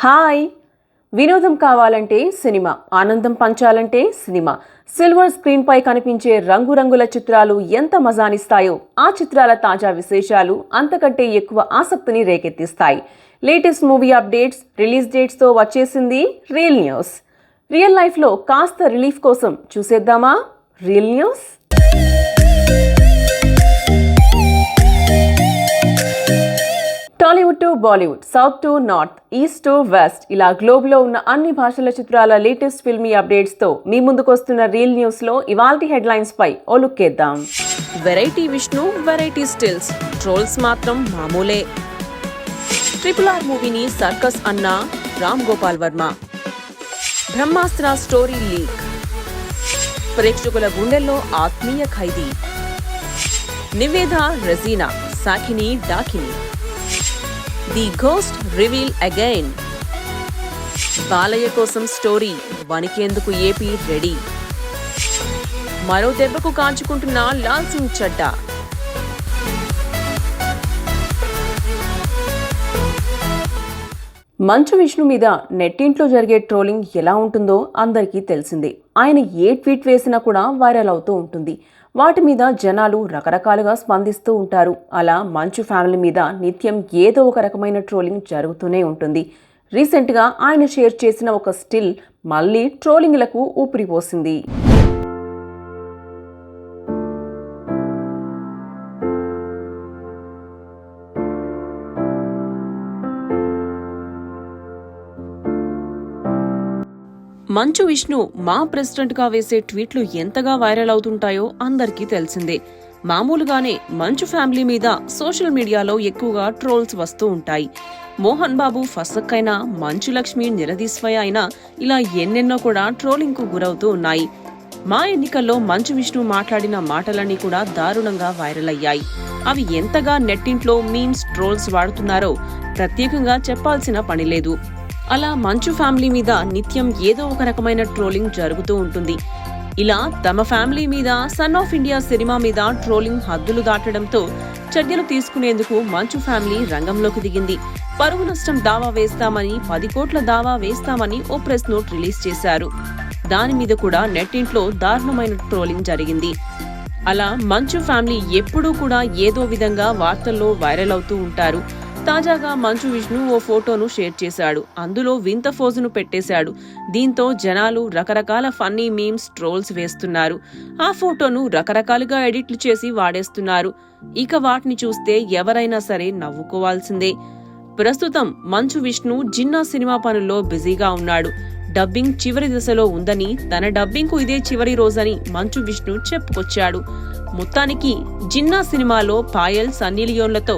Hi. వినోదం కావాలంటే cinema, ఆనందం పంచాలంటే సినిమా. సిల్వర్ స్క్రీన్ పై కనిపించే రంగురంగుల చిత్రాలు ఎంత మజానిస్తాయో ఆ చిత్రాల తాజా విశేషాలు అంతకంటే ఎక్కువ ఆసక్తిని రేకెత్తిస్తాయి. లేటెస్ట్ మూవీ అప్డేట్స్, రిలీజ్ డేట్స్తో వచ్చేసింది రియల్ న్యూస్. రియల్ లైఫ్లో కాస్త రిలీఫ్ కోసం చూసేద్దామా real news. Tollywood to Bollywood, south to north, east to west, ఇలా గ్లోబ్లో ఉన్న అన్ని భాషల చిత్రాల లేటెస్ట్ ఫిల్మీ అప్డేట్స్తో మీ ముందుకొస్తున్న రియల్ న్యూస్లో ఇవాల్టి హెడ్లైన్స్ పై ఓ లుక్ వేద్దాం. Variety Vishnu, variety stills, trolls మాత్రం మామూలే. RRR మూవీని సర్కస్ అన్న రామ్ గోపాల్ వర్మ. బ్రహ్మాస్త్ర స్టోరీ లీక్, ప్రేక్షకుల గుండెల్లో ఆత్మీయ ఖైదీ. Niveda, Regina, Saakini, Daakini. The ghost reveal again. Balayya కోసం స్టోరీ, వణికేందుకు ఏపీ రెడీ. మరో దెబ్బకు కాంచుకుంటున్న లాల్ సింగ్ చడ్డా. మంచు విష్ణు మీద నెట్టింట్లో జరిగే ట్రోలింగ్ ఎలా ఉంటుందో అందరికీ తెలిసిందే. ఆయన ఏ ట్వీట్ వేసినా కూడా వైరల్ అవుతూ ఉంటుంది. వాటి మీద జనాలు రకరకాలుగా స్పందిస్తూ ఉంటారు. అలా మంచు ఫ్యామిలీ మీద నిత్యం ఏదో ఒక రకమైన ట్రోలింగ్ జరుగుతూనే ఉంటుంది. రీసెంట్గా ఆయన షేర్ చేసిన ఒక స్టిల్ మళ్ళీ ట్రోలింగ్లకు ఊపిరిపోసింది. మంచు విష్ణు మా ప్రెసిడెంట్ గా వేసే ట్వీట్లు ఎంతగా వైరల్ అవుతుంటాయో అందరికీ తెలిసిందే. మామూలుగానే మంచు ఫ్యామిలీ మీద సోషల్ మీడియాలో ఎక్కువగా ట్రోల్స్ వస్తూ ఉంటాయి. మోహన్ బాబు ఫసక్కైనా, మంచు లక్ష్మి నిరదీశ్వయ అయినా ఇలా ఎన్నెన్నో కూడా ట్రోలింగ్ కు గురవుతూ ఉన్నాయి. మా ఎన్నికల్లో మంచు విష్ణు మాట్లాడిన మాటలన్నీ కూడా దారుణంగా వైరల్ అయ్యాయి. అవి ఎంతగా నెట్టింట్లో మీమ్స్, ట్రోల్స్ వాడుతున్నారో ప్రత్యేకంగా చెప్పాల్సిన పని లేదు. అలా మంచు ఫ్యామిలీ మీద నిత్యం ఏదో ఒక రకమైన ట్రోలింగ్ జరుగుతూ ఉంటుంది. ఇలా తమ ఫ్యామిలీ మీద సన్ ఆఫ్ ఇండియా సినిమా మీద ట్రోలింగ్ హద్దులు దాటడంతో చర్యలు తీసుకునేందుకు మంచు ఫ్యామిలీ రంగంలోకి దిగింది. పరువు నష్టం దావా వేస్తామని, 10 కోట్ల దావా వేస్తామని ఓ ప్రెస్ నోట్ రిలీజ్ చేశారు. దాని మీద కూడా నెట్టింట్లో దారుణమైన ట్రోలింగ్ జరిగింది. అలా మంచు ఫ్యామిలీ ఎప్పుడూ కూడా ఏదో విధంగా వార్తల్లో వైరల్ అవుతూ ఉంటారు. తాజాగా మంచు విష్ణు ఓ ఫోటోను షేర్ చేశాడు. అందులో వింత ఫోజును పెట్టేశాడు. దీంతో జనాలు రకరకాల ఫన్నీ మీమ్స్, ట్రోల్స్ వేస్తున్నారు. ఆ ఫోటోను రకరకాలుగా ఎడిట్లు చేసి వాడేస్తున్నారు. ఇక వాటిని చూస్తే ఎవరైనా సరే నవ్వుకోవాల్సిందే. ప్రస్తుతం మంచు విష్ణు జిన్నా సినిమా పనుల్లో బిజీగా ఉన్నాడు. డబ్బింగ్ చివరి దశలో ఉందని, తన డబ్బింగ్ కు ఇదే చివరి రోజని మంచు విష్ణు చెప్పుకొచ్చాడు. మొత్తానికి జిన్నా సినిమాలో పాయల్, సన్నీ లియోన్లతో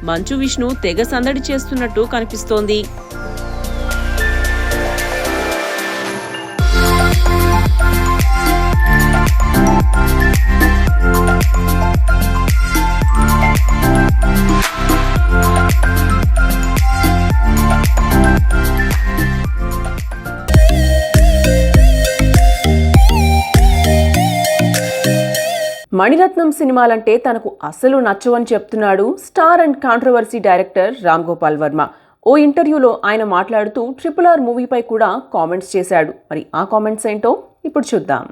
మంచు విష్ణు తెగ సందడి చేస్తున్నట్టు కనిపిస్తోంది. మణిరత్నం సినిమాలంటే తనకు అసలు నచ్చవని చెప్తున్నాడు star and controversy director Ram Gopal Varma. ఓ ఇంటర్వ్యూలో ఆయన మాట్లాడుతూ RRR మూవీపై కూడా కామెంట్స్ చేశాడు. మరి ఆ కామెంట్స్ ఏంటో ఇప్పుడు చూద్దాం.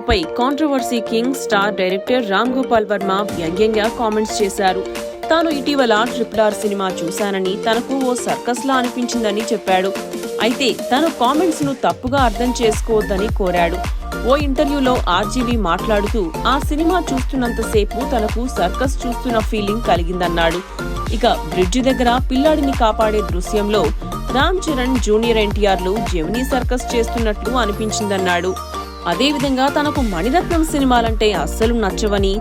పై controversy king star director Ram Gopal Varma వ్యంగ్యంగా కామెంట్స్ చేశారు. తాను ఇటీవల RRR సినిమా చూశానని, తనకు ఓ సర్కస్ లా అనిపించిందని చెప్పాడు. అయితే తను కామెంట్స్ ను తప్పుగా అర్థం చేసుకోవద్దని కోరాడు. ఓ ఇంటర్వ్యూలో RGV మాట్లాడుతూ ఆ సినిమా చూస్తున్నంతసేపు తనకు సర్కస్ చూస్తున్న ఫీలింగ్ కలిగిందన్నాడు. ఇక బ్రిడ్జి దగ్గర పిల్లాడిని కాపాడే దృశ్యంలో రామ్ చరణ్, జూనియర్ ఎన్టీఆర్లు జెమినీ సర్కస్ చేస్తున్నట్లు అనిపించిందన్నాడు. అదేవిధంగా తనకు మణిరత్నం సినిమాలంటే అస్సలు నచ్చవని,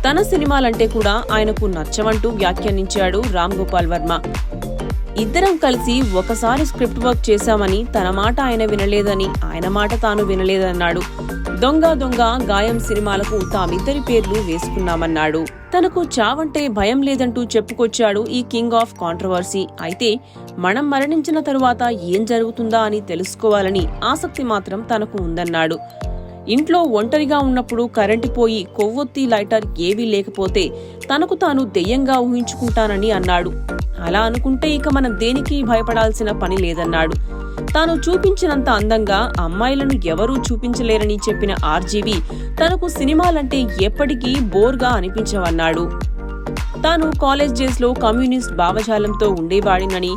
తన సినిమాలంటే కూడా ఆయనకు నచ్చవంటూ వ్యాఖ్యానించాడు రామ్ గోపాల్ వర్మ. ఇద్దరం కలిసి ఒకసారి స్క్రిప్ట్ వర్క్ చేశామని, తన మాట ఆయన వినలేదని, ఆయన మాట తాను వినలేదన్నాడు. దొంగ దొంగ గాయం సినిమాలకు తామిద్దరి పేర్లు వేసుకున్నామన్నాడు. తనకు చావంటే భయం లేదంటూ చెప్పుకొచ్చాడు ఈ కింగ్ ఆఫ్ కాంట్రవర్సీ. అయితే మనం మరణించిన తరువాత ఏం జరుగుతుందా అని తెలుసుకోవాలని ఆసక్తి మాత్రం తనకు ఉందన్నాడు. ఇంట్లో ఒంటరిగా ఉన్నప్పుడు కరెంటు పోయి కొవ్వొత్తి లైటర్ ఏవీ లేకపోతే తనకు తాను దెయ్యంగా ఊహించుకుంటానని అన్నాడు. అలా అనుకుంటే ఇక మనం దేనికి భయపడాల్సిన పని లేదన్నాడు. తాను చూపించినంత అందంగా అమ్మాయిలను ఎవరూ చూపించలేరని చెప్పిన ఆర్జీవి తనకు సినిమాలంటే ఎప్పటికీ బోర్గా అనిపించవన్నాడు. తాను కాలేజ్ డేస్ లో కమ్యూనిస్ట్ భావజాలంతో ఉండేవాడినని,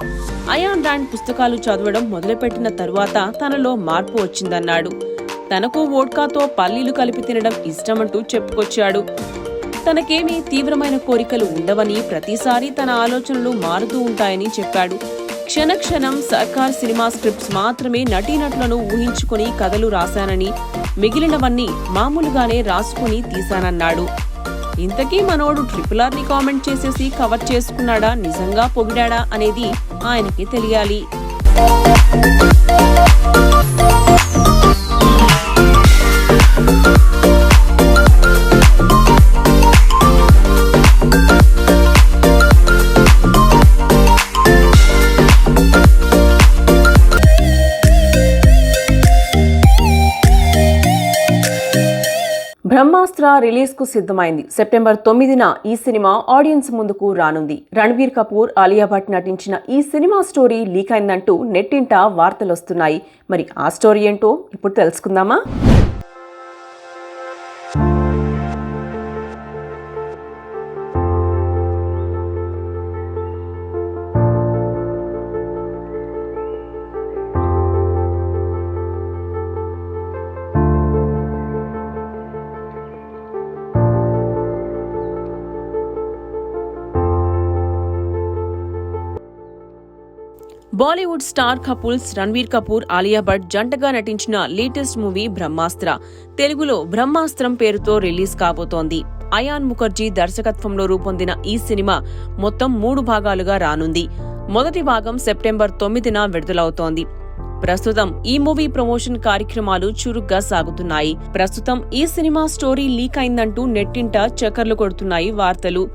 అయాన్ ర్యాండ్ పుస్తకాలు చదవడం మొదలుపెట్టిన తరువాత తనలో మార్పు వచ్చిందన్నాడు. తనకు వోడ్కాతో పల్లీలు కలిపి తినడం ఇష్టమంటూ చెప్పుకొచ్చాడు. తనకేమీ తీవ్రమైన కోరికలు ఉండవని, ప్రతిసారి తన ఆలోచనలు మారుతూ ఉంటాయని చెప్పాడు. క్షణక్షణం సర్కార్ సినిమా స్క్రిప్ట్స్ మాత్రమే నటీనటులను ఊహించుకుని కథలు రాశానని, మిగిలినవన్నీ మామూలుగానే రాసుకుని తీశానన్నాడు. ఇంతకీ మనోడు RRR ని కామెంట్ చేసేసి కవర్ చేసుకున్నాడా, నిజంగా పొగిడాడా అనేది ఆయనకి తెలియాలి. బ్రహ్మాస్త్ర రిలీజ్ కు సిద్ధమైంది. సెప్టెంబర్ 9న ఈ సినిమా ఆడియన్స్ ముందుకు రానుంది. రణబీర్ కపూర్, ఆలియా భట్ నటించిన ఈ సినిమా స్టోరీ లీక్ అయిందంటూ నెట్టింట వార్తలొస్తున్నాయి. మరి ఆ స్టోరీ ఏంటో ఇప్పుడు తెలుసుకుందామా? బాలీవుడ్ స్టార్ కపుల్స్ రణబీర్ కపూర్, ఆలియా భట్ జంటగా నటించిన లేటెస్ట్ మూవీ బ్రహ్మాస్త్ర తెలుగులో బ్రహ్మాస్త్రం పేరుతో రిలీజ్ కాబోతోంది. అయాన్ ముఖర్జీ దర్శకత్వంలో రూపొందిన ఈ సినిమా మొత్తం 3 భాగాలుగా రానుంది. మొదటి భాగం సెప్టెంబర్ 9న విడుదలవుతోంది. ప్రస్తుతం ఈ మూవీ ప్రమోషన్ కార్యక్రమాలు చురుగ్గా సాగుతున్నాయి. ప్రస్తుతం ఈ సినిమా స్టోరీ లీక్ అయిందంటూ నెట్టింట చక్కర్లు కొడుతున్నాయి వార్తలు.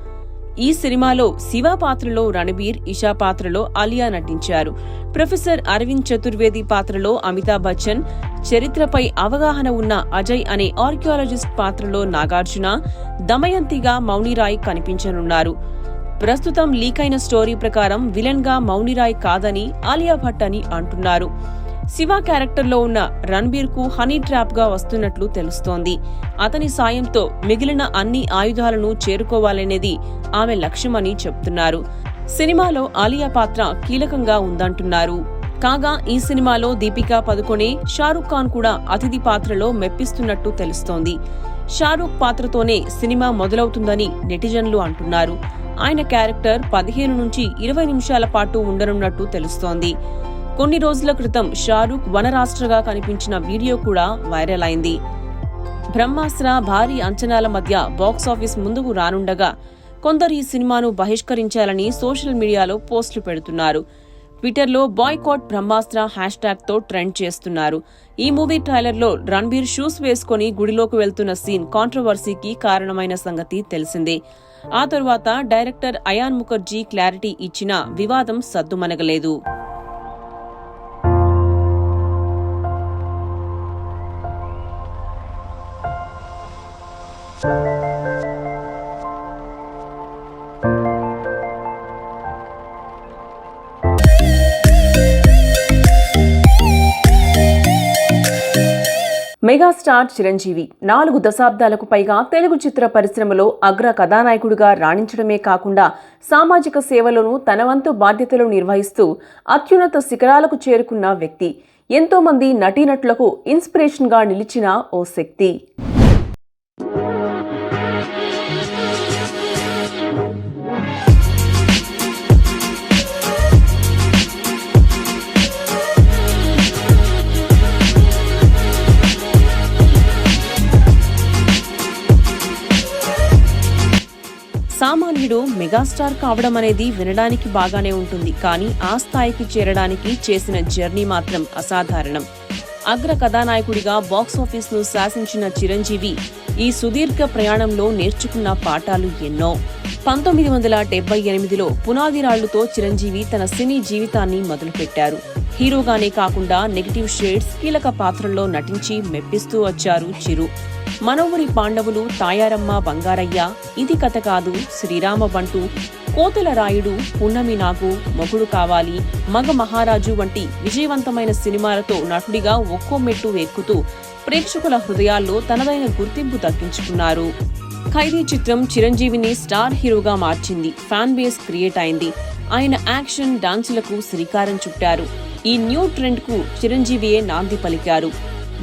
ఈ సినిమాలో శివ పాత్రలో రణబీర్, ఇషా పాత్రలో ఆలియా నటించారు. ప్రొఫెసర్ అరవింద్ చతుర్వేది పాత్రలో అమితాబ్ బచ్చన్, చరిత్రపై అవగాహన ఉన్న అజయ్ అనే ఆర్కియాలజిస్ట్ పాత్రలో నాగార్జున, దమయంతిగా మౌనిరాయ్ కనిపించనున్నారు. ప్రస్తుతం లీక్ అయిన స్టోరీ ప్రకారం విలన్ గా మౌనిరాయ్ కాదని ఆలియా భట్ అని అంటున్నారు. శివ క్యారెక్టర్లో ఉన్న రణబీర్ కు హనీ ట్రాప్ గా వస్తున్నట్లు తెలుస్తోంది. అతని సాయంతో మిగిలిన అన్ని ఆయుధాలను చేరుకోవాలనేది ఆమె లక్ష్యమని చెప్తున్నారు. సినిమాలో ఆలియా పాత్ర కీలకంగా ఉందంటున్నారు. కాగా ఈ సినిమాలో దీపికా పదుకొనే, షారూక్ ఖాన్ కూడా అతిథి పాత్రలో మెప్పిస్తున్నట్టు తెలుస్తోంది. షారూక్ పాత్రతోనే సినిమా మొదలవుతుందని నెటిజన్లు అంటున్నారు. ఆయన క్యారెక్టర్ 15 నుంచి 20 నిమిషాల పాటు ఉండనున్నట్టు తెలుస్తోంది. కొన్ని రోజుల క్రితం షారూక్ వనరాష్ట్రగా కనిపించిన వీడియో కూడా వైరల్ అయింది. బ్రహ్మాస్త్ర భారీ అంచనాల మధ్య బాక్సాఫీస్ ముందుకు రానుండగా కొందరు ఈ సినిమాను బహిష్కరించాలని సోషల్ మీడియాలో పోస్టులు పెడుతున్నారు. ట్విట్టర్లో బాయ్కాట్ బ్రహ్మాస్త్ర హ్యాష్ట్యాగ్ తో ట్రెండ్ చేస్తున్నారు. ఈ మూవీ ట్రైలర్లో రణబీర్ షూస్ వేసుకుని గుడిలోకి వెళ్తున్న సీన్ కాంట్రవర్సీకి కారణమైన సంగతి తెలిసిందే. ఆ తరువాత డైరెక్టర్ అయాన్ ముఖర్జీ క్లారిటీ ఇచ్చినా వివాదం సద్దుమణగలేదు. మెగాస్టార్ చిరంజీవి 4 దశాబ్దాలకు పైగా తెలుగు చిత్ర పరిశ్రమలో అగ్ర కథానాయకుడిగా రాణించడమే కాకుండా సామాజిక సేవలను తన వంతు బాధ్యతలు నిర్వహిస్తూ అత్యున్నత శిఖరాలకు చేరుకున్న వ్యక్తి. ఎంతో మంది నటీనటులకు ఇన్స్పిరేషన్గా నిలిచిన ఓ శక్తి. సామాన్యుడు మెగాస్టార్ కావడం అనేది వినడానికి బాగానే ఉంటుంది, కానీ ఆ స్థాయికి చేరడానికి చేసిన జర్నీ మాత్రం అసాధారణం. అగ్ర కథానాయకుడిగా బాక్సాఫీస్ ను శాసించిన చిరంజీవి ఈ సుదీర్ఘ ప్రయాణంలో నేర్చుకున్న పాఠాలు ఎన్నో. 1978లో పునాదిరాళ్లుతో చిరంజీవి తన సినీ జీవితాన్ని మొదలుపెట్టారు. హీరోగానే కాకుండా నెగటివ్ షేడ్స్, కీలక పాత్రల్లో నటించి మెప్పిస్తూ వచ్చారు చిరు. మనవురి పాండవులు, తాయారమ్మ బంగారయ్య, ఇది కథ కాదు, శ్రీరామ బంటు, కోతల రాయుడు, పున్నమి నాగు, మొగుడు కావాలి, మగ మహారాజు వంటి విజయవంతమైన సినిమాలతో నటుడిగా ఒక్కో మెట్టు ఎక్కుతూ ప్రేక్షకుల హృదయాల్లో తనదైన గుర్తింపు దక్కించుకున్నారు. ఖైదీ చిత్రం చిరంజీవిని స్టార్ హీరోగా మార్చింది. ఫ్యాన్ బేస్ క్రియేట్ అయింది. ఆయన యాక్షన్, డాన్సులకు శ్రీకారం చుట్టారు. ఈ న్యూ ట్రెండ్ కు చిరంజీవియే నాంది పలికారు.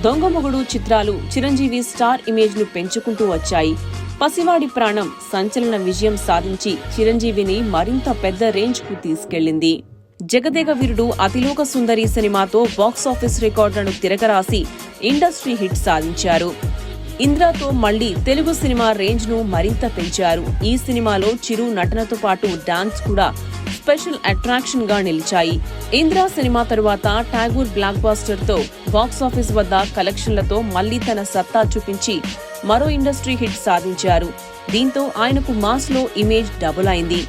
దొంగ మొగుడు చిత్రాలు చిరంజీవి స్టార్ ఇమేజ్ ను పెంచుకుంటూ వచ్చాయి. పసివాడి ప్రాణం సంచలన విజయం సాధించి చిరంజీవిని మరింత పెద్ద రేంజ్ కు తీసుకెళ్లింది. జగదేక వీరుడు, అతిలోక సుందరి సినిమాతో బాక్సాఫీస్ రికార్డులను తిరగరాసి ఇండస్ట్రీ హిట్ సాధించారు. ఇంద్రాతో మళ్లీ తెలుగు సినిమా రేంజ్ ను మరింత పెంచారు. ఈ సినిమాలో చిరు నటనతో పాటు డాన్స్ కూడా స్పెషల్ అట్రాక్షన్ గా నిలిచాయి. ఇంద్రా సినిమా తరువాత ఠాగూర్ బ్లాక్ బాస్టర్ తో బాక్సాఫీస్ వద్ద కలెక్షన్లతో మళ్లీ తన సత్తా చూపించి మరో ఇండస్ట్రీ హిట్ సాధించారు. దీంతో ఆయనకు మాస్ లో ఇమేజ్ డబుల్ అయింది.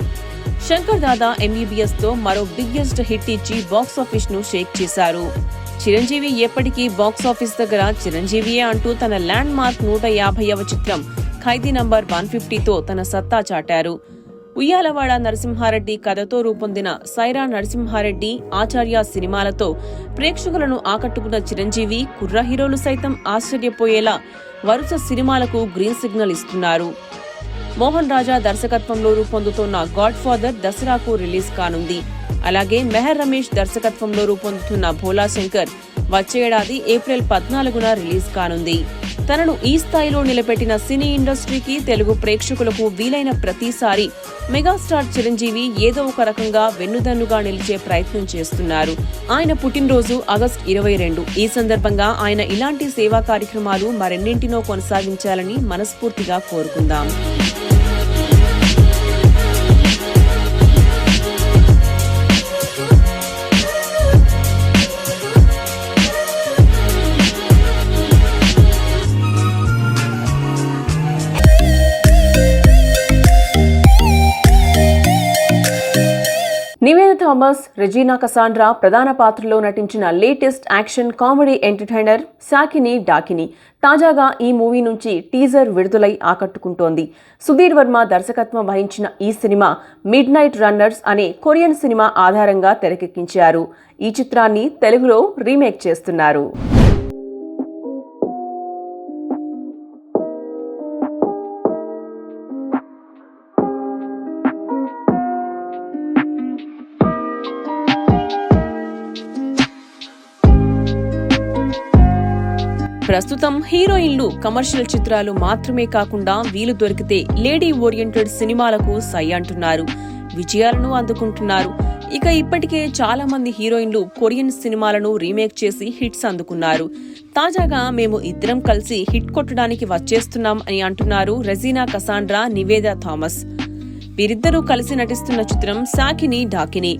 శంకర్ దాదా ఎంబీబీఎస్ తో మరో బిగ్గెస్ట్ హిట్ ఇచ్చి బాక్సాఫీస్ ను షేక్ చేశారు. చిరంజీవి ఎప్పటికీ బాక్సాఫీస్ దగ్గర చిరంజీవియే అంటూ తన ల్యాండ్ మార్క్ 150వ చిత్రం ఖైదీ నంబర్ 150తో తన సత్తా చాటారు. ఉయ్యాలవాడ నరసింహారెడ్డి కథతో రూపొందిన సైరా నరసింహారెడ్డి, ఆచార్య సినిమాలతో ప్రేక్షకులను ఆకట్టుకున్న చిరంజీవి కుర్ర హీరోలు సైతం ఆశ్చర్యపోయేలా వరుస సినిమాలకు గ్రీన్ సిగ్నల్ ఇస్తున్నారు. మోహన్ రాజా దర్శకత్వంలో రూపొందుతున్న గాడ్ ఫాదర్ దసరాకు రిలీజ్ కానుంది. అలాగే మెహర్ రమేష్ దర్శకత్వంలో రూపొందుతున్న భోలా శంకర్ వచ్చే ఏడాది ఏప్రిల్ 14న రిలీజ్ కానుంది. తనను ఈ స్థాయిలో నిలబెట్టిన సినీ ఇండస్ట్రీకి, తెలుగు ప్రేక్షకులకు వీలైన ప్రతిసారి మెగాస్టార్ చిరంజీవి ఏదో ఒక రకంగా వెన్నుదన్నుగా నిలిచే ప్రయత్నం చేస్తున్నారు. ఆయన పుట్టినరోజు ఆగస్టు 22. ఈ సందర్భంగా ఆయన ఇలాంటి సేవా కార్యక్రమాలు మరెన్నింటినో కొనసాగించాలని మనస్ఫూర్తిగా కోరుకుందాం. నివేదా థామస్, రెజీనా కసాండ్రా ప్రధాన పాత్రలో నటించిన latest action comedy entertainer Saakini Daakini తాజాగా ఈ మూవీ నుంచి టీజర్ విడుదలై ఆకట్టుకుంటోంది. సుధీర్ వర్మ దర్శకత్వం వహించిన ఈ సినిమా మిడ్ నైట్ రన్నర్స్ అనే కొరియన్ సినిమా ఆధారంగా తెరకెక్కించారు. ఈ చిత్రాన్ని తెలుగులో రీమేక్ చేస్తున్నారు. ప్రస్తుతం హీరోయిన్లు కమర్షియల్ చిత్రాలు మాత్రమే కాకుండా వీలు దొరికితే లేడీ ఓరియంటెడ్ సినిమాలకు సై అంటున్నారు. విజయాలను అందుకుంటున్నారు. ఇక ఇప్పటికే చాలా మంది హీరోయిన్లు కొరియన్ సినిమాలను రీమేక్ చేసి హిట్స్ అందుకున్నారు. తాజాగా మేము ఇద్దరం కలిసి హిట్ కొట్టడానికి వచ్చేస్తున్నాం అని అంటున్నారు రెజీనా కసాండ్రా, నివేదా థామస్. వీరిద్దరూ కలిసి నటిస్తున్న చిత్రం సాకిని డాకిని.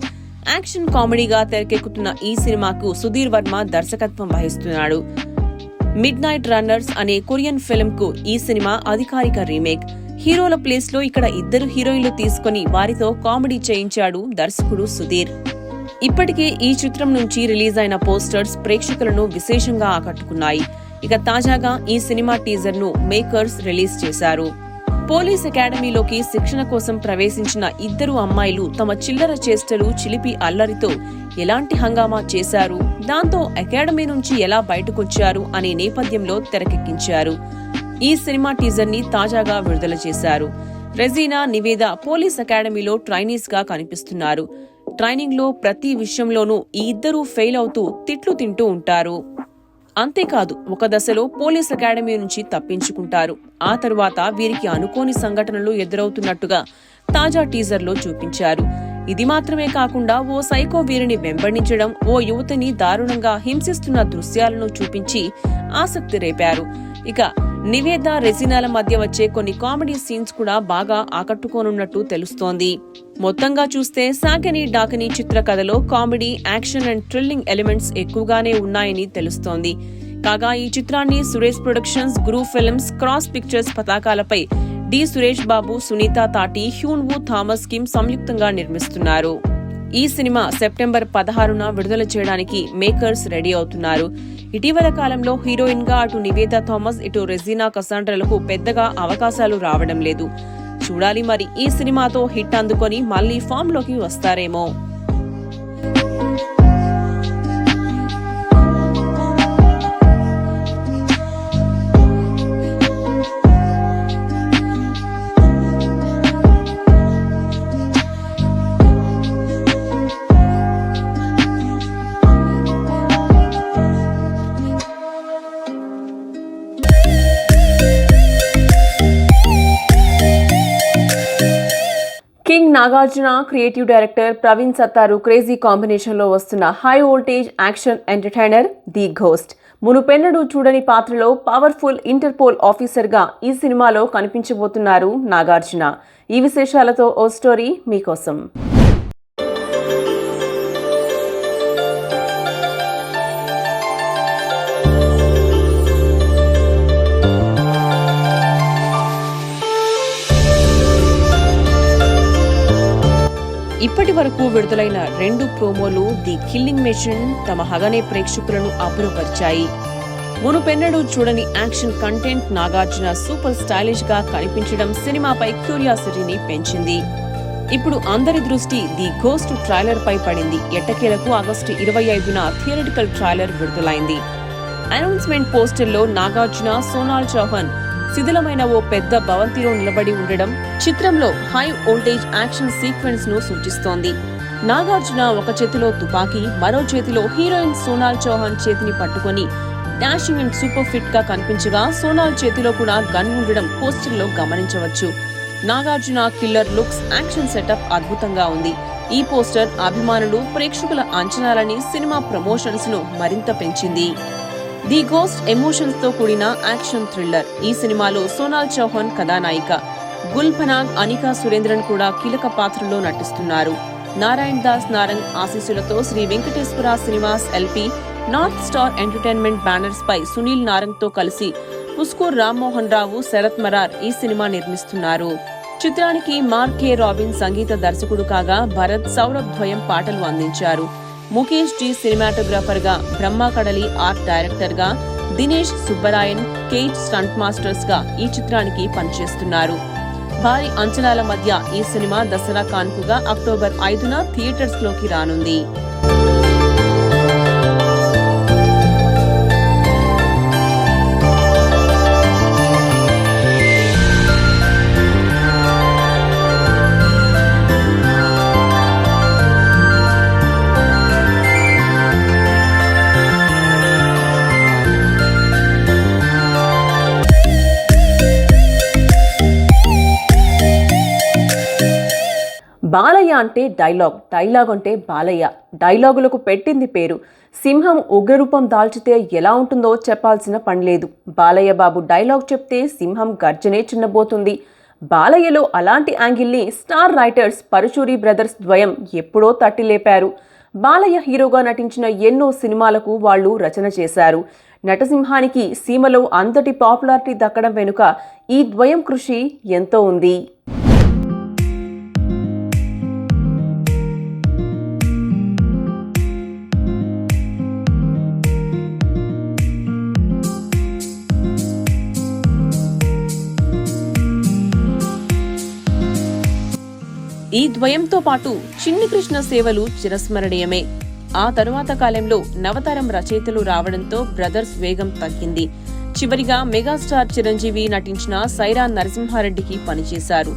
యాక్షన్ కామెడీగా తెరకెక్కుతున్న ఈ సినిమాకు సుధీర్ వర్మ దర్శకత్వం వహిస్తున్నాడు. మిడ్ నైట్ రన్నర్స్ అనే కొరియన్ ఫిల్మ్ కు ఈ సినిమా అధికారిక రీమేక్. హీరోల ప్లేస్ లో ఇక్కడ ఇద్దరు హీరోయిన్లు తీసుకుని వారితో కామెడీ చేయించాడు దర్శకుడు సుధీర్. ఇప్పటికే ఈ చిత్రం నుంచి రిలీజ్ అయిన పోస్టర్స్ ప్రేక్షకులను విశేషంగా ఆకట్టుకున్నాయి. ఇక తాజాగా ఈ సినిమా టీజర్ ను మేకర్స్ రిలీజ్ చేశారు. పోలీస్ అకాడమీలోకి శిక్షణ కోసం ప్రవేశించిన ఇద్దరు అమ్మాయిలు తమ చిల్లర చేష్టలు, చిలిపి అల్లరితో ఎలాంటి హంగామా చేశారు, దాంతో అకాడమీ నుంచి ఎలా బయటకొచ్చారు అనే నేపథ్యంలో తెరకెక్కించారు. ఈ సినిమా టీజర్ ని తాజాగా విడుదల చేశారు. రెజీనా, నివేదా పోలీస్ అకాడమీలో ట్రైనీస్ గా కనిపిస్తున్నారు. ట్రైనింగ్ లో ప్రతి విషయంలోనూ ఈ ఇద్దరూ ఫెయిల్ అవుతూ తిట్లు తింటూ ఉంటారు. అంతేకాదు ఒక దశలో పోలీస్ అకాడమీ నుంచి తప్పించుకుంటారు. ఆ తరువాత వీరికి అనుకోని సంఘటనలు ఎదురవుతున్నట్టుగా తాజా టీజర్లో చూపించారు. ఇది మాత్రమే కాకుండా ఓ సైకో వీరిని వెంబడించడం, ఓ యువతిని దారుణంగా హింసిస్తున్న దృశ్యాలను చూపించి ఆసక్తి రేపారు. ఇక నివేద రెజినాల మధ్య వచ్చే కొన్ని కామెడీ సీన్స్ కూడా బాగా ఆకట్టుకోనున్నట్టు తెలుస్తోంది. మొత్తంగా చూస్తే సాగని డాకని చిత్ర కథలో comedy, action and thrilling elements ఎక్కువగానే ఉన్నాయని తెలుస్తోంది. కాగా ఈ చిత్రాన్ని Suresh productions, Guru films, cross pictures పతాకాలపై డి సురేష్ బాబు, సునీత తాటి, హ్యూన్ వు థామస్ కిమ్ సంయుక్తంగా నిర్మిస్తున్నారు. ఈ సినిమా సెప్టెంబర్ 16న విడుదల చేయడానికి మేకర్స్ రెడీ అవుతున్నారు. ఇటీవల కాలంలో హీరోయిన్ గా అటు నివేదా థామస్, ఇటు రెజీనా కసాండ్రాలకు పెద్దగా అవకాశాలు రావడం లేదు. చూడాలి మరి ఈ సినిమాతో హిట్ అందుకొని మళ్లీ ఫామ్ లోకి వస్తారేమో. King Nagarjuna, creative director Praveen Sattaru crazy కాంబినేషన్లో వస్తున్న high voltage action entertainer the ghost. మునుపెన్నడూ చూడని పాత్రలో పవర్ఫుల్ ఇంటర్పోల్ ఆఫీసర్గా ఈ సినిమాలో కనిపించబోతున్నారు నాగార్జున. ఈ విశేషాలతో ఓ స్టోరీ మీకోసం. ఇప్పటి వరకు విడుదలైన 2 ప్రోమోలు ది కిల్లింగ్ మెషిన్ తమ హగనే ప్రేక్షకులను అబ్బురపరిచాయి. మునుపెన్నడూ చూడని action content, Nagarjuna super stylish గా కనిపించడం సినిమాపై క్యూరియాసిటీని పెంచింది. ఇప్పుడు అందరి దృష్టి ది ఘోస్ట్ ట్రైలర్ పై పడింది. ఎట్టకేలకు ఆగస్టు 25న థియరిటికల్ ట్రైలర్ విడుదలైంది. అనౌన్స్మెంట్ పోస్టర్లో నాగార్జున, సోనాల్ చౌహాన్ శిథిలమైన ఓ పెద్ద భవంతిలో నిలబడి ఉండడం చిత్రంలో హై వోల్టేజ్ యాక్షన్ సీక్వెన్స్ ను సూచిస్తోంది. నాగార్జున ఒక చేతిలో తుపాకీ, మరో చేతిలో హీరోయిన్ సోనాల్ చౌహాన్ చేతిని పట్టుకొని డాషింగ్ అండ్ సూపర్ ఫిట్ గా కనిపించగా, సోనాల్ చేతిలో కూడా గన్ ఉండడం పోస్టర్లో గమనించవచ్చు. Nagarjuna killer looks, action setup అద్భుతంగా ఉంది. ఈ పోస్టర్ అభిమానులు, ప్రేక్షకుల అంచనాలని, సినిమా ప్రమోషన్స్ ను మరింత పెంచింది. ది ఘోస్ట్ ఎమోషన్స్ తో కూడిన యాక్షన్ థ్రిల్లర్. ఈ సినిమాలో సోనాల్ చౌహాన్ కథానాయిక, గుల్ పనాగ్, అనికా సురేంద్రన్ కూడా కీలక పాత్రలో నటిస్తున్నారు. నారాయణ్ దాస్ నారంగ్ ఆశీస్సులతో Sri Venkateswara cinemas LP, north star entertainment banners పై సునీల్ నారంగ్ తో కలిసి పుస్కూర్ రామ్మోహన్ రావు, శరత్ మరార్ ఈ సినిమా నిర్మిస్తున్నారు. చిత్రానికి మార్క్ కే రాబిన్ సంగీత దర్శకుడు కాగా, భరత్, సౌరభ్ ద్వయం పాటలు అందించారు. ముఖేష్ జీ సినిమాటోగ్రాఫర్ గా, బ్రహ్మ కడలి ఆర్ట్ డైరెక్టర్ గా, దినేష్ సుబ్బరాయన్, కేజ్ స్టంట్ మాస్టర్స్ గా ఈ చిత్రానికి పనిచేస్తున్నారు. భారీ అంచనాల మధ్య ఈ సినిమా దసరా కాన్పుగా అక్టోబర్ 5న థియేటర్స్ లోకి రానుంది. బాలయ్య అంటే డైలాగ్ అంటే బాలయ్య. డైలాగులకు పెట్టింది పేరు. సింహం ఉగ్రరూపం దాల్చితే ఎలా ఉంటుందో చెప్పాల్సిన పనిలేదు. బాలయ్య బాబు డైలాగ్ చెప్తే సింహం గర్జనే చిన్నబోతుంది. బాలయ్యలో అలాంటి యాంగిల్ని స్టార్ రైటర్స్ పరుచూరి బ్రదర్స్ ద్వయం ఎప్పుడో తట్టిలేపారు. బాలయ్య హీరోగా నటించిన ఎన్నో సినిమాలకు వాళ్లు రచన చేశారు. నటసింహానికి సీమలో అంతటి పాపులారిటీ దక్కడం వెనుక ఈ ద్వయం కృషి ఎంతో ఉంది. ఈ ద్వయంతో పాటు చిన్ని కృష్ణ సేవలు చిరస్మరణీయమే. ఆ తరువాత కాలంలో నవతరం రచయితలు రావడంతో బ్రదర్స్ వేగం తగ్గింది. చివరిగా మెగాస్టార్ చిరంజీవి నటించిన సైరా నరసింహారెడ్డికి పనిచేశారు.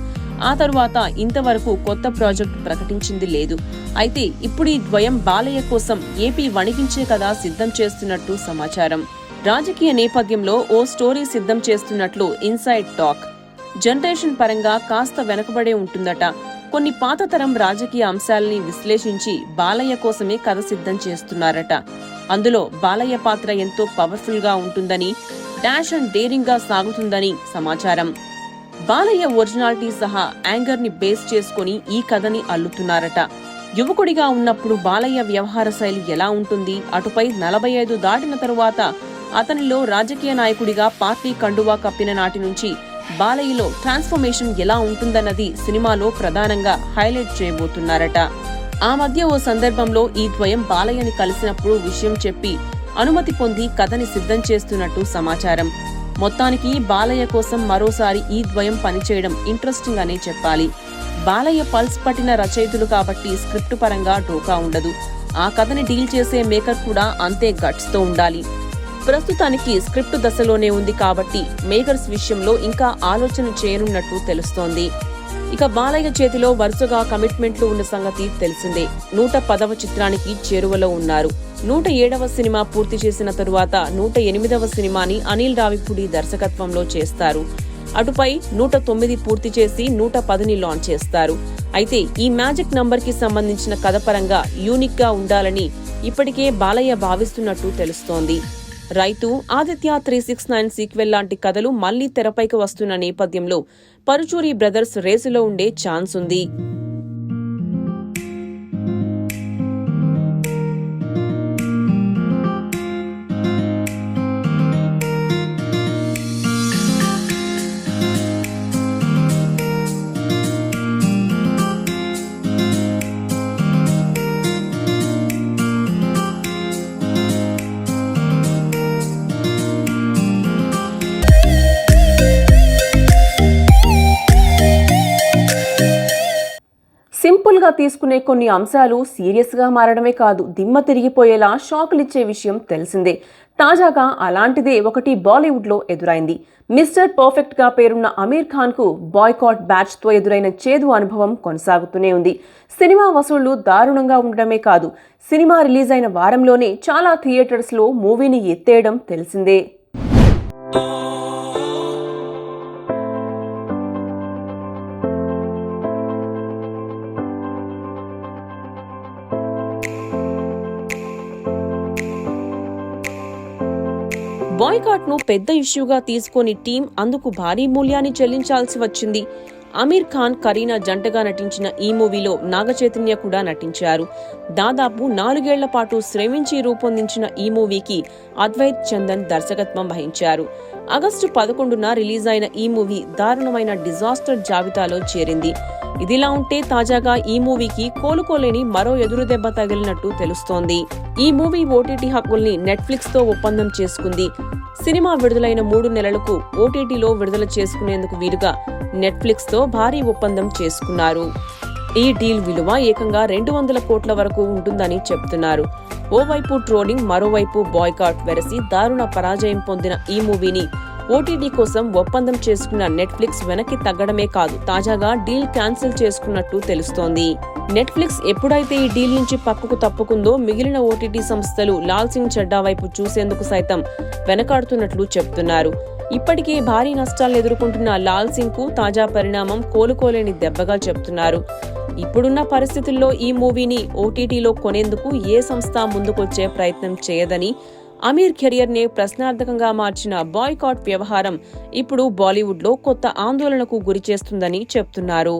ఆ తరువాత ఇంతవరకు కొత్త ప్రాజెక్ట్ ప్రకటించింది లేదు. అయితే ఇప్పుడు ఈ ద్వయం బాలయ్య కోసం ఏపీ వణికించే కథ సిద్ధం చేస్తున్నట్టు సమాచారం. రాజకీయ నేపథ్యంలో ఓ స్టోరీ సిద్ధం చేస్తున్నట్లు ఇన్సైడ్ టాక్. జనరేషన్ పరంగా కాస్త వెనకబడే ఉంటుందట. కొన్ని పాత తరం రాజకీయ అంశాలని విశ్లేషించి బాలయ్య కోసమే కథ సిద్ధం చేస్తున్నారట. అందులో బాలయ్య పాత్ర ఎంతో పవర్ఫుల్ గా ఉంటుందని, డాష్ అండ్ డేరింగ్ గా సాగుతుందని సమాచారం. బాలయ్య ఒరిజినాలిటీ సహా యాంగర్ ని బేస్ చేసుకుని ఈ కథని అల్లుతున్నారట. యువకుడిగా ఉన్నప్పుడు బాలయ్య వ్యవహార శైలి ఎలా ఉంటుంది, అటుపై 45 దాటిన తరువాత అతనిలో రాజకీయ నాయకుడిగా పార్టీ కండువా కప్పిన నాటి నుంచి బాలయ్యలో ట్రాన్స్ఫర్మేషన్ ఎలా ఉంటుందన్నది సినిమాలో ప్రధానంగా హైలైట్ చేయబోతున్నారట. ఆ మధ్య ఓ సందర్భంలో ఈ ద్వయం బాలయ్యని కలిసినప్పుడు విషయం చెప్పి అనుమతి పొంది కథని సిద్ధం చేస్తున్నట్టు సమాచారం. మొత్తానికి బాలయ్య కోసం మరోసారి ఈ ద్వయం పనిచేయడం ఇంట్రెస్టింగ్ అనే చెప్పాలి. బాలయ్య పల్స్ పట్టిన రచయితులు కాబట్టి స్క్రిప్ట్ పరంగా డోకా ఉండదు. ఆ కథని డీల్ చేసే మేకర్ కూడా అంతే గట్స్ తో ఉండాలి. ప్రస్తుతానికి స్క్రిప్ట్ దశలోనే ఉంది కాబట్టి మేకర్స్ విషయంలో ఇంకా ఆలోచన చేయనున్నట్టు తెలుస్తోంది. ఇక బాలయ్య చేతిలో వరుసగా కమిట్మెంట్లు ఉన్న సంగతి తెలిసిందే. 110వ చిత్రానికి చేరువలో ఉన్నారు. 107వ సినిమా పూర్తి చేసిన తరువాత 108వ సినిమాని అనిల్ రావిపూడి దర్శకత్వంలో చేస్తారు. అటుపై 109 పూర్తి చేసి 110ని లాంచ్ చేస్తారు. అయితే ఈ మ్యాజిక్ నంబర్ కి సంబంధించిన కథ పరంగా యూనిక్ గా ఉండాలని ఇప్పటికే బాలయ్య భావిస్తున్నట్టు తెలుస్తోంది. రైతు, ఆదిత్య 369 సీక్వెల్ లాంటి కథలు మళ్లీ తెరపైకి వస్తున్న నేపథ్యంలో పరుచూరి బ్రదర్స్ రేసులో ఉండే ఛాన్స్ ఉంది. సింపుల్ గా తీసుకునే కొన్ని అంశాలు సీరియస్ గా మారడమే కాదు, దిమ్మ తిరిగిపోయేలా షాకులిచ్చే విషయం తెలిసిందే. తాజాగా అలాంటిదే ఒకటి బాలీవుడ్ లో ఎదురైంది. మిస్టర్ పర్ఫెక్ట్ గా పేరున్న అమీర్ ఖాన్ కు బాయ్కాట్ బ్యాచ్ తో ఎదురైన చేదు అనుభవం కొనసాగుతూనే ఉంది. సినిమా వసూళ్లు దారుణంగా ఉండడమే కాదు, సినిమా రిలీజ్ అయిన వారంలోనే చాలా థియేటర్స్ లో మూవీని ఎత్తేయడం తెలిసిందే. బాయ్కాట్ ను పెద్ద ఇష్యూగా తీసుకొని టీం అందుకు భారీ మూల్యాన్ని చెల్లించాల్సి వచ్చింది. అమీర్ ఖాన్, కరీనా జంటగా నటించిన ఈ మూవీలో నాగచైతన్య కూడా నటించారు. దాదాపు 4 ఏళ్ల పాటు శ్రమించి రూపొందించిన ఈ మూవీకి అద్వైత్ చందన్ దర్శకత్వం వహించారు. ఆగస్టు 11న రిలీజ్ అయిన ఈ మూవీ దారుణమైన డిజాస్టర్ జాబితాలో చేరింది. ఇదిలా ఉంటే తాజాగా ఈ మూవీకి కోలుకోలేని మరో ఎదురు దెబ్బ తగిలినట్టు తెలుస్తోంది. ఈ మూవీ ఓటీటీ హక్కుల్ని నెట్ఫ్లిక్స్ తో ఒప్పందం చేసుకుంది. సినిమా విడుదలైన 3 నెలలకు ఓటీటీలో విడుదల చేసుకునేందుకు వీలుగా నెట్ఫ్లిక్స్ తో భారీ ఒప్పందం చేసుకున్నారు. ఈ డీల్ విలువ ఏకంగా 200 కోట్ల వరకు ఉంటుందని చెప్తున్నారు. ఓవైపు ట్రోలింగ్, మరోవైపు బాయ్కాట్ వెరసి దారుణ పరాజయం పొందిన ఈ మూవీని ఓటీటీ కోసం ఒప్పందం చేసుకున్న నెట్ఫ్లిక్స్ వెనక్కి తగ్గడమే కాదు, తాజాగా డీల్ క్యాన్సిల్ చేసుకున్నట్టు తెలుస్తోంది. నెట్ఫ్లిక్స్ ఎప్పుడైతే ఈ డీల్ నుంచి పక్కకు తప్పుకుందో మిగిలిన ఓటీటీ సంస్థలు లాల్ సింగ్ చెడ్డా వైపు చూసేందుకు సైతం వెనకాడుతున్నట్లు చెప్తున్నారు. ఇప్పటికే భారీ నష్టాలను ఎదుర్కొంటున్న లాల్ సింగ్ కు తాజా పరిణామం కోలుకోలేని దెబ్బగా చెప్తున్నారు. ఇప్పుడున్న పరిస్థితుల్లో ఈ మూవీని ఓటీటీలో కొనేందుకు ఏ సంస్థ ముందుకొచ్చే ప్రయత్నం చేయదని, అమీర్ కెరియర్ నే ప్రశ్నార్థకంగా మార్చిన బాయ్కాట్ వ్యవహారం ఇప్పుడు బాలీవుడ్ లో కొత్త ఆందోళనకు గురిచేస్తుందని చెప్తున్నారు.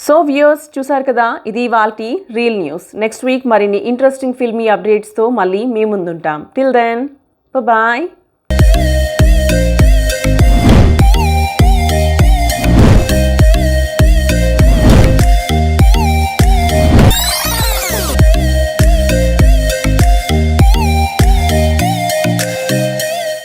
సో వ్యూయర్స్, చూసారు కదా, ఇది ఇవాల్టి రియల్ న్యూస్. నెక్స్ట్ వీక్ మరిన్ని ఇంట్రెస్టింగ్ ఫిల్మీ అప్డేట్స్తో మళ్ళీ మీ ముందుంటాం. Till then bye.